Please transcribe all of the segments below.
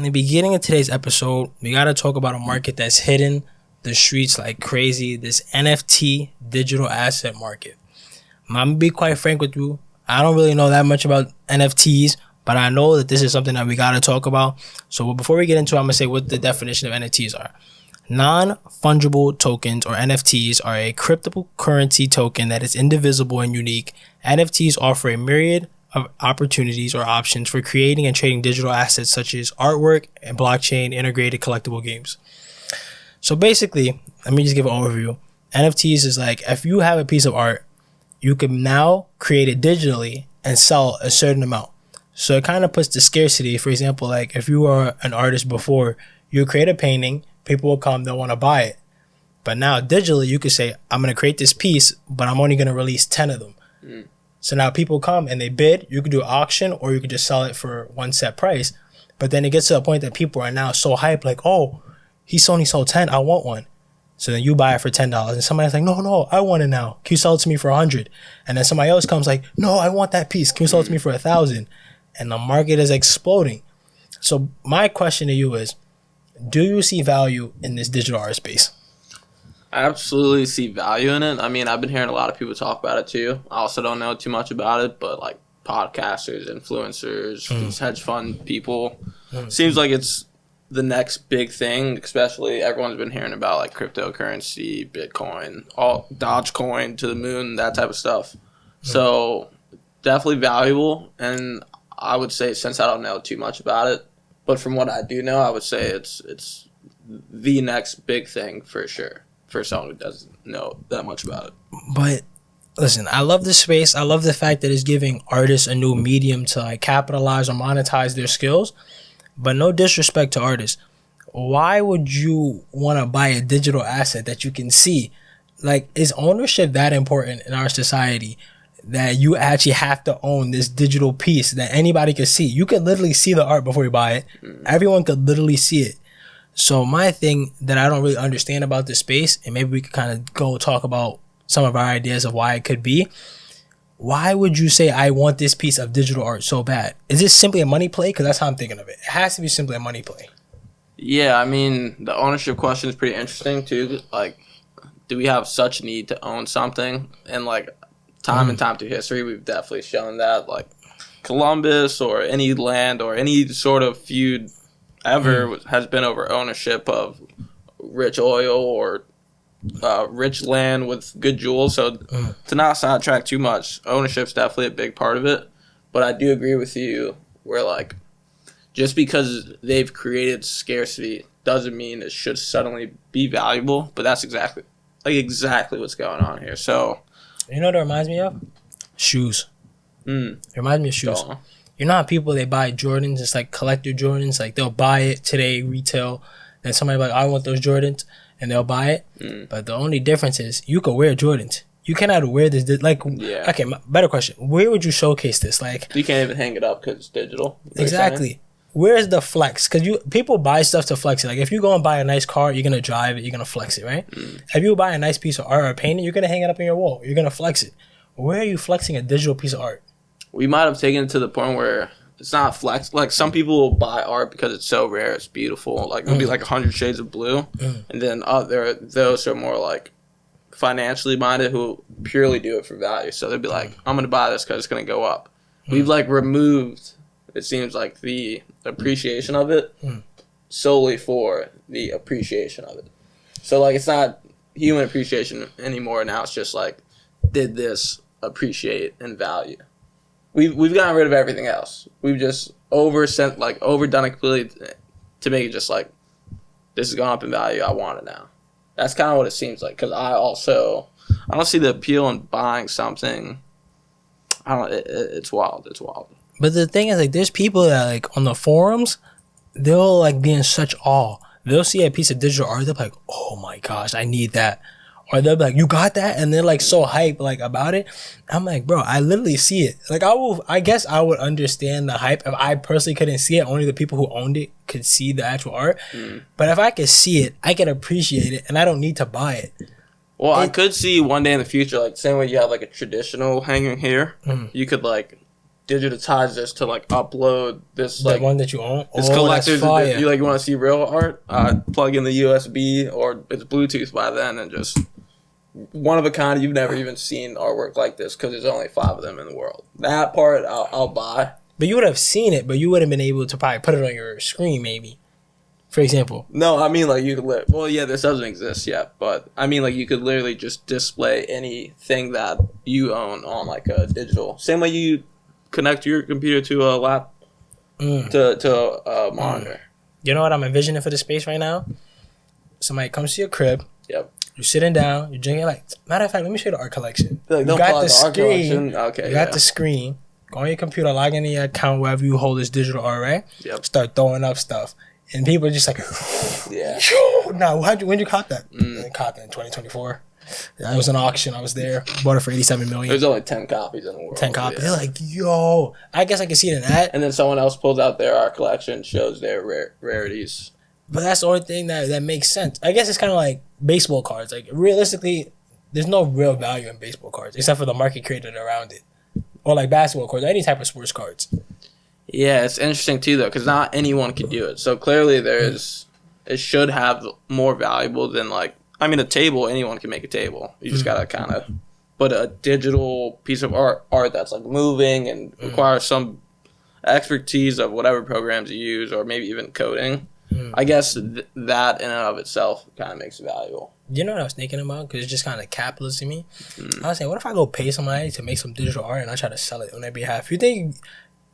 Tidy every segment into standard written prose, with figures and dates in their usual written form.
in the beginning of today's episode, we got to talk about a market that's hitting the streets like crazy, this NFT digital asset market. I'm going to be quite frank with you. I don't really know that much about NFTs, but I know that this is something that we got to talk about. So before we get into it, I'm going to say what the definition of NFTs are. Non-fungible tokens, or NFTs, are a cryptocurrency token that is indivisible and unique. NFTs offer a myriad of opportunities or options for creating and trading digital assets such as artwork and blockchain integrated collectible games. So basically, let me just give an overview. NFTs is like, if you have a piece of art, you can now create it digitally and sell a certain amount. So it kind of puts the scarcity. For example, like if you were an artist before, you create a painting, people will come, they'll want to buy it. But now digitally, you could say, I'm going to create this piece, but I'm only going to release 10 of them. So now people come and they bid. You could do an auction, or you could just sell it for one set price. But then it gets to a point that people are now so hyped, like, oh, he only sold 10, I want one. So then you buy it for $10, and somebody's like, no, I want it now. Can you sell it to me for 100? And then somebody else comes like, no, I want that piece. Can you sell it to me for 1,000? And the market is exploding. So my question to you is, do you see value in this digital art space? I absolutely see value in it. I mean, I've been hearing a lot of people talk about it too. I also don't know too much about it, but like podcasters, influencers, these hedge fund people, seems like it's the next big thing. Especially everyone's been hearing about like cryptocurrency, Bitcoin, all Dogecoin to the moon, that type of stuff. So definitely valuable. And I would say, since I don't know too much about it, but from what I do know, I would say it's the next big thing for sure, for someone who doesn't know that much about it. But listen, I love this space. I love the fact that it's giving artists a new medium to like capitalize or monetize their skills. But no disrespect to artists. Why would you want to buy a digital asset that you can see? Like, is ownership that important in our society that you actually have to own this digital piece that anybody can see? You can literally see the art before you buy it. Everyone could literally see it. So my thing that I don't really understand about this space, and maybe we could kind of go talk about some of our ideas of why it could be. Why would you say, I want this piece of digital art so bad? Is this simply a money play? Because that's how I'm thinking of it. It has to be simply a money play. Yeah, I mean, the ownership question is pretty interesting too. Like, do we have such a need to own something? And like, time and time through history, we've definitely shown that. Like, Columbus or any land or any sort of feud ever has been over ownership of rich oil or rich land with good jewels. So to not sidetrack too much, ownership's definitely a big part of it. But I do agree with you where like, just because they've created scarcity doesn't mean it should suddenly be valuable. But that's exactly what's going on here. So you know what it reminds me of? Shoes. It reminds me of shoes. You know how people, they buy Jordans, it's like collector Jordans, like they'll buy it today retail, then somebody like, I want those Jordans, and they'll buy it. But the only difference is you could wear Jordans. You cannot wear this, like, okay, better question. Where would you showcase this? Like, you can't even hang it up because it's digital. Exactly. Where's the flex? Because people buy stuff to flex it. Like, if you go and buy a nice car, you're going to drive it, you're going to flex it, right? If you buy a nice piece of art or a painting, you're going to hang it up on your wall. You're going to flex it. Where are you flexing a digital piece of art? We might have taken it to the point where it's not flex. Like, some people will buy art because it's so rare, it's beautiful. Like, it'll be like 100 Shades of Blue. And then there are those who are more like financially minded who purely do it for value. So they'd be like, I'm going to buy this because it's going to go up. We've like removed, it seems like, the appreciation of it solely for the appreciation of it. So like, it's not human appreciation anymore. Now it's just like, did this appreciate and value? We've gotten rid of everything else. We've just overdone it completely to make it just like, this has gone up in value, I want it now. That's kind of what it seems like. Because I don't see the appeal in buying something. It's wild. It's wild. But the thing is, like, there's people that, like, on the forums, they'll, like, be in such awe. They'll see a piece of digital art, they'll be like, oh my gosh, I need that. Or they'll be like, you got that? And they're, like, so hyped, like, about it. I'm like, bro, I literally see it. Like, I guess I would understand the hype if I personally couldn't see it. Only the people who owned it could see the actual art. But if I could see it, I can appreciate it, and I don't need to buy it. Well, I could see one day in the future, like, same way you have, like, a traditional hanging here, you could, like, digitize this to like upload this The like one that you own. it's collectors. You like want to see real art? Plug in the USB or it's Bluetooth by then, and just one of a kind. You've never even seen artwork like this because there's only 5 of them in the world. That part I'll buy. But you would have seen it, but you would have been able to probably put it on your screen, maybe. For example. No, I mean like you could well, yeah, this doesn't exist yet, but I mean like you could literally just display anything that you own on like a digital. Same way you connect your computer to a lap to a monitor. You know what I'm envisioning for the space right now? Somebody comes to your crib. Yep. You're sitting down. You're drinking like. Matter of fact, let me show you the art collection. Like, you got the screen. Okay. You got the screen. Go on your computer, log into your account wherever you hold this digital art, right? Yep. Start throwing up stuff. And people are just like, yeah. Now, when you caught that? I caught that in 2024. It was an auction. I was there. Bought it for $87 million. There's only 10 copies in the world. 10 copies. Yeah. They're like, yo. I guess I can see it in that. And then someone else pulls out their art collection, shows their rarities. But that's the only thing that makes sense. I guess it's kind of like baseball cards. Like, realistically, there's no real value in baseball cards except for the market created around it. Or like basketball cards, or any type of sports cards. Yeah, it's interesting too though, because not anyone can do it. So clearly, it should have more valuable than like. I mean, a table. Anyone can make a table. You just gotta kind of. But a digital piece of art that's like moving and requires some expertise of whatever programs you use, or maybe even coding. I guess that in and of itself kind of makes it valuable. You know what I was thinking about? Because it's just kind of capitalist to me. I was saying, what if I go pay somebody to make some digital art and I try to sell it on their behalf? You think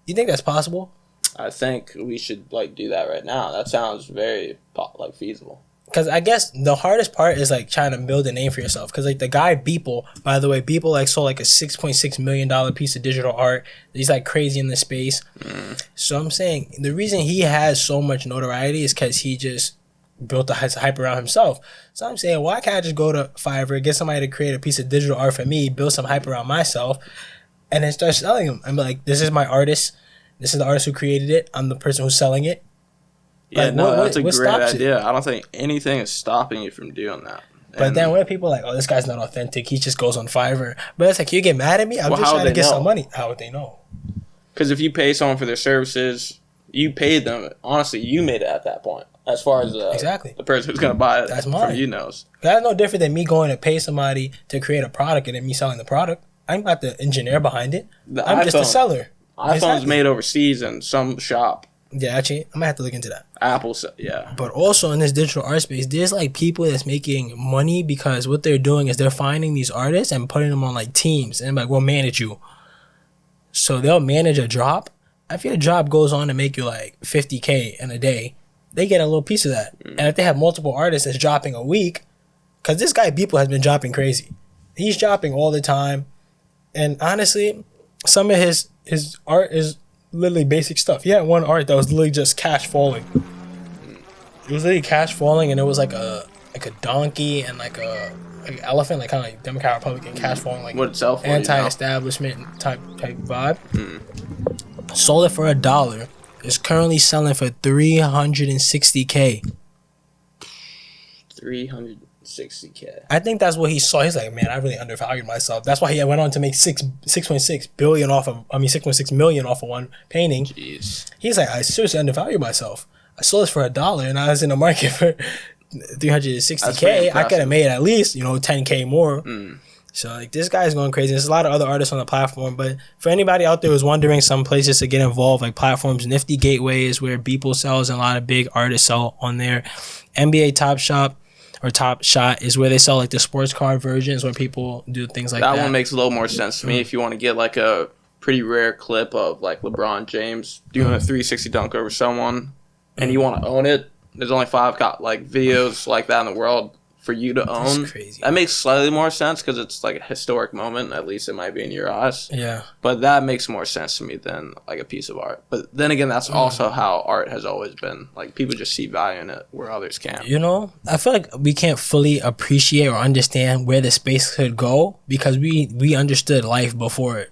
that's possible? I think we should like do that right now. That sounds very like feasible. Because I guess the hardest part is like trying to build a name for yourself. Because like the guy Beeple, by the way, Beeple like sold like a $6.6 million piece of digital art. He's like crazy in the space. So I'm saying the reason he has so much notoriety is because he just built the hype around himself. So I'm saying, why can't I just go to Fiverr, get somebody to create a piece of digital art for me, build some hype around myself, and then start selling them? I'm like, this is my artist. This is the artist who created it. I'm the person who's selling it. Yeah, like, no, that's a great idea. It? I don't think anything is stopping you from doing that. But then when people are like, oh, this guy's not authentic, he just goes on Fiverr. But it's like, you get mad at me? I'm just trying to get some money. How would they know? Because if you pay someone for their services, you paid them. Honestly, you made it at that point. As far as the person who's going to buy it from you knows. That's no different than me going to pay somebody to create a product and then me selling the product. I'm not the engineer behind it. I'm just the seller. iPhone's made overseas in some shop. Yeah, actually, I'm going to have to look into that. Apple, yeah. But also in this digital art space, there's like people that's making money because what they're doing is they're finding these artists and putting them on like teams. And like, we'll manage you. So they'll manage a drop. If your job goes on to make you like $50K in a day, they get a little piece of that. And if they have multiple artists that's dropping a week, because this guy Beeple has been dropping crazy. He's dropping all the time. And honestly, some of his art is literally basic stuff. He had one art that was literally just cash falling. It was literally cash falling, and it was like a donkey and like an elephant, like kind of like Democrat Republican cash falling, like anti-establishment type vibe. Sold it for $1. It's currently selling for $360K. $360K. I think that's what he saw. He's like, man, I really undervalued myself. That's why he went on to make $6.6 million off of one painting. Jeez. He's like, I seriously undervalued myself. I sold this for $1 and I was in the market for $360K. I could have made at least, $10K more. So like this guy's going crazy. There's a lot of other artists on the platform, but for anybody out there who's wondering some places to get involved, like platforms, Nifty Gateway is where Beeple sells and a lot of big artists sell on there. NBA Top Shop or Top Shot is where they sell like the sports card versions where people do things like that. That one makes a little more sense to me if you want to get like a pretty rare clip of like LeBron James doing a 360 dunk over someone and you want to own it. There's only 5 videos like that in the world for you to own. That's crazy. That makes slightly more sense because it's like a historic moment. At least it might be in your eyes. Yeah. But that makes more sense to me than like a piece of art. But then again, that's also how art has always been. Like people just see value in it where others can't. I feel like we can't fully appreciate or understand where the space could go because we understood life before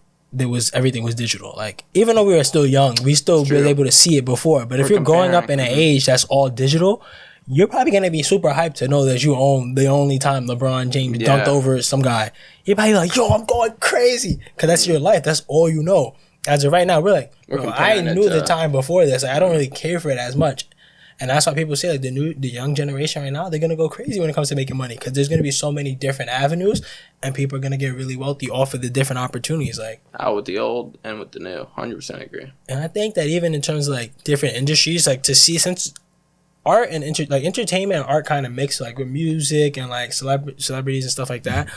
everything was digital. Like even though we were still young, we still were able to see it before. But if you're growing up in an age that's all digital, you're probably going to be super hyped to know that you own the only time LeBron James dunked over some guy. You're probably like, yo, I'm going crazy. Because that's your life. That's all you know. As of right now, we're like, I knew the to, time before this. Like, I don't really care for it as much. And that's why people say like the young generation right now, they're gonna go crazy when it comes to making money because there's gonna be so many different avenues, and people are gonna get really wealthy off of the different opportunities. Like out with the old and with the new, 100% agree. And I think that even in terms of like different industries, like to see since art and entertainment and art kind of mix like with music and like celebrities and stuff like that,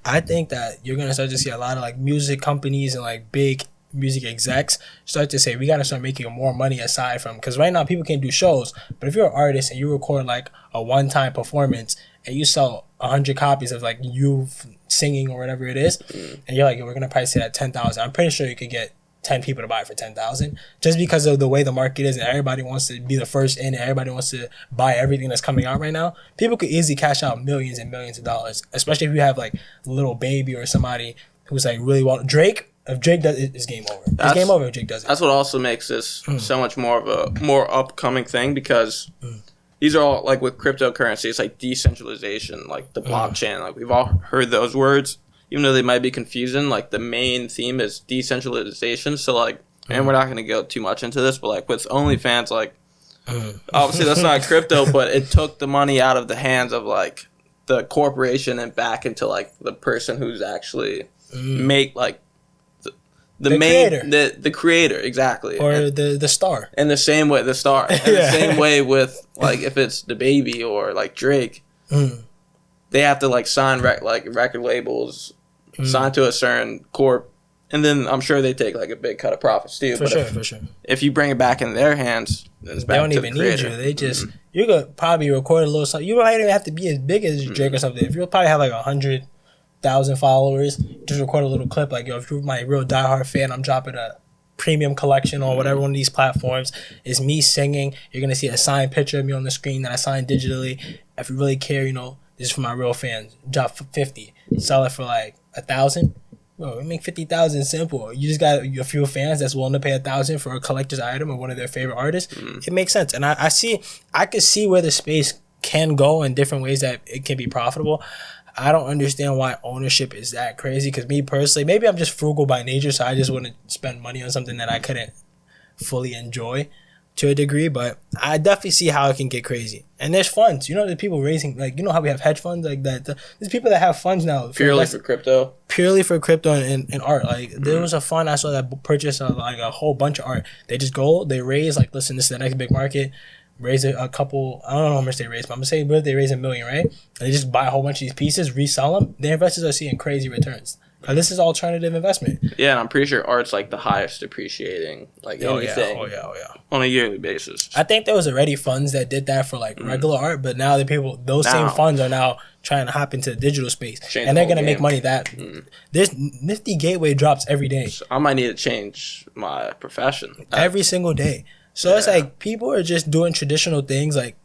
I think that you're gonna start to see a lot of like music companies and like big music execs start to say we got to start making more money aside from, because right now people can't do shows, but if you're an artist and you record like a one-time performance and you sell 100 copies of like you singing or whatever it is, and you're like, we're gonna price it at 10,000, I'm pretty sure you could get 10 people to buy it for 10,000 just because of the way the market is and everybody wants to be the first in and everybody wants to buy everything that's coming out right now. People could easily cash out millions and millions of dollars, especially if you have like Little Baby or somebody who's like really Drake. If Drake does it, it's game over. It's game over if Drake does it. That's what also makes this so much more of a more upcoming thing, because these are all like with cryptocurrency, it's like decentralization, like the blockchain. Like we've all heard those words, even though they might be confusing. Like the main theme is decentralization. So like, and we're not going to go too much into this, but like with OnlyFans, like obviously that's not crypto, but it took the money out of the hands of like the corporation and back into like the person who's actually make like the main creator. The creator, exactly, or and, the star. And the same way the star, and the same way with like if it's the Baby or like Drake, they have to like sign record labels, sign to a certain corp, and then I'm sure they take like a big cut of profits too. For sure. If you bring it back in their hands, then it's back they don't even need you. They just you could probably record a little something. You don't even have to be as big as Drake or something. If you probably have like 100,000 followers, just record a little clip like, yo, if you're my real diehard fan, I'm dropping a premium collection on whatever one of these platforms. It's me singing. You're gonna see a signed picture of me on the screen that I signed digitally. If you really care, this is for my real fans. Drop 50, sell it for like 1,000. Bro, we make 50,000 simple. You just got a few fans that's willing to pay 1,000 for a collector's item of one of their favorite artists. It makes sense, and I could see where the space can go in different ways that it can be profitable. I don't understand why ownership is that crazy, because me personally, maybe I'm just frugal by nature, so I just wouldn't spend money on something that I couldn't fully enjoy to a degree, but I definitely see how it can get crazy. And there's funds. There's people raising, like, how we have hedge funds like that. There's people that have funds now. Purely for crypto and art. Like, there was a fund I saw that purchased like a whole bunch of art. They just go, they raise, like, listen, this is the next big market. Raise a couple, I don't know how much they raise, but I'm gonna say they raise $1 million, right? And they just buy a whole bunch of these pieces, resell them. The investors are seeing crazy returns. This is alternative investment. Yeah, and I'm pretty sure art's like the highest appreciating anything. Oh yeah. On a yearly basis. I think there was already funds that did that for like regular art, but now same funds are now trying to hop into the digital space, and they're gonna make money. There's nifty gateway drops every day. So I might need to change my profession every single day. So it's like people are just doing traditional things like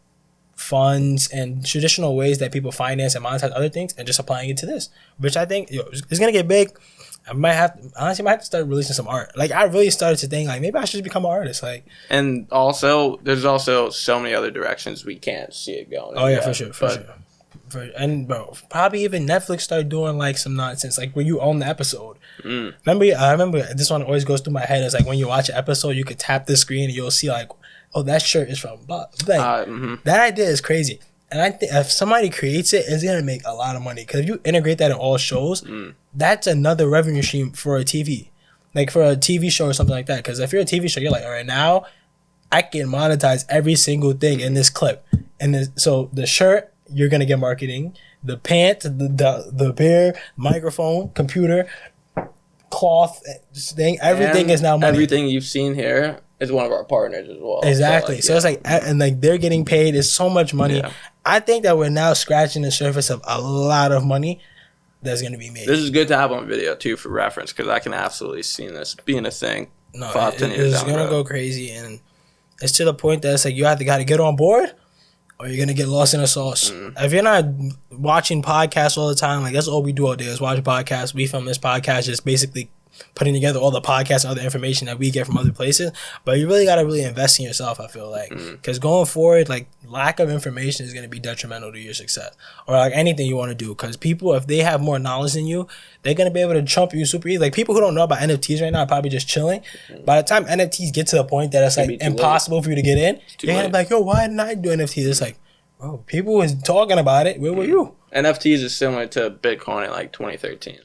funds and traditional ways that people finance and monetize other things and just applying it to this, which I think is going to get big. I might have to start releasing some art. Like, I really started to think like maybe I should just become an artist. Like, and also there's also so many other directions we can't see it going. Oh yeah, for sure. And bro, probably even Netflix started doing like some nonsense, like where you own the episode. I remember this one always goes through my head. It's like when you watch an episode, you could tap the screen and you'll see like, oh, that shirt is from Bob. That idea is crazy. And I think if somebody creates it, it's gonna make a lot of money, because if you integrate that in all shows, that's another revenue stream for a TV, like for a TV show or something like that. Because if you're a TV show, you're like, all right, now I can monetize every single thing in this clip, and so the shirt, you're gonna get marketing, the pants, the bear, microphone, computer, cloth thing, everything is now money. Everything you've seen here is one of our partners as well. Exactly. So it's like, and like they're getting paid. It's so much money. Yeah. I think that we're now scratching the surface of a lot of money that's gonna be made. This is good to have on video too for reference, because I can absolutely see this being a thing. 5-10 years it's gonna go crazy, and it's to the point that it's like you gotta get on board, or you're gonna get lost in the sauce. If you're not watching podcasts all the time, like that's all we do all day is watch podcasts. We film this podcast just basically putting together all the podcasts and other information that we get from other places. But you really gotta invest in yourself, I feel like, because going forward, like lack of information is going to be detrimental to your success or like anything you want to do. Because people, if they have more knowledge than you, they're going to be able to trump you super easy. Like people who don't know about NFTs right now are probably just chilling. By the time NFTs get to the point that it's like impossible for you to get in, you're going to be like, yo, why didn't I do NFTs? It's like, bro, people was talking about it. Where were you? NFTs is similar to Bitcoin in like 2013.